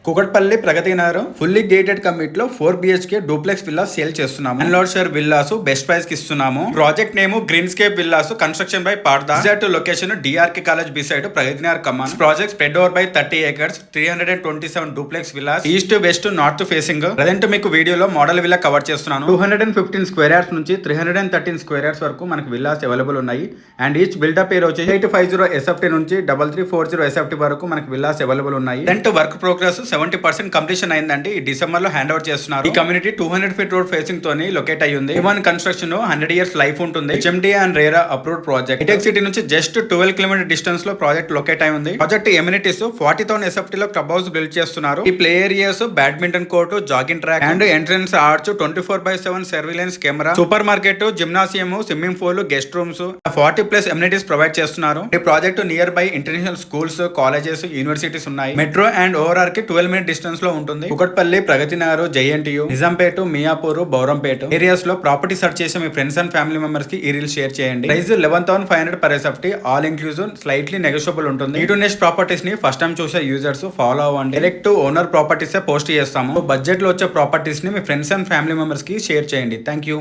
Kukatpally Pragathi Nagar fully gated community లో 4 BHK duplex villas sale చేస్తున్నాము. Unload share villas best price కి ఇస్తున్నాము. Project name green scape villas construction by Parda. Exact location DRK college beside Pragathi Nagar Kaman. Project spread over by 30 acres 327 duplex villas east west north facing. Present మీకు వీడియోలో model villa cover చేస్తున్నాను. 215 square yards నుంచి 313 square yards వరకు మనకు villas available ఉన్నాయి. And each buildup పేరు వచ్చి 850 SFT నుంచి 3340 SFT వరకు మనకు విల్లాస్ అవైలబుల్ ఉన్నాయి. రెంట్ వర్క్ ప్రోగ్రెస్ 70% కంప్లీషన్ అయిందండి. ఈ డిసెంబర్ లో హ్యాండ్ ఓవర్ చేస్తున్నారు. ఈ కమ్యూనిటీ 200 feet రోడ్ ఫేసింగ్ తోని లొకేట్ అయ్యి ఉంది. ఇవన్ కన్స్ట్రక్షన్ 100 years లైఫ్ ఉంటుంది. HMD and RERA approved project. Hitec City నుంచి జస్ట్ 12 km డిస్టెన్స్ లో ప్రాజెక్ట్ లొకేట్ అయి ఉంది. ప్రాజెక్ట్ ఎమ్యూనిటీస్ 40,000 SFT లో క్లబ్ హౌస్ బిల్డ్ చేస్తున్నారు. ఈ play areas badminton court, jogging track and entrance arch, 24/7 surveillance camera, super market, gymnasium, swimming pool, guest rooms, 40+ amenities provide చేస్తున్నారు. ఈ project near by international schools, colleges, universities ఉన్నాయి. Metro and overall కి 12 minute distance లో ఉంటుంది. Kukatpally, Pragathi Nagar, JNTU, Nizampet, Miyapur, Bowrampet areas లో property search చేసి మీ friends and family members కి ఈ రీల్ షేర్ చేయండి. Price 11,500 per SFT, all inclusive, slightly negotiable ఉంటుంది. ఈ టు నెక్స్ట్ ప్రాపర్టీస్ ని ఫస్ట్ టైం చూసే యూజర్స్ ఫాలో అవ్వండి. డైరెక్ట్ ఓనర్ ప్రాపర్టీస్ పోస్ట్ చేస్తాము. బడ్జెట్ లో వచ్చే ప్రాపర్టీస్ ని మీ ఫ్రెండ్స్ అండ్ ఫ్యామిలీ మెంబర్స్ కి షేర్ చేయండి. Thank you.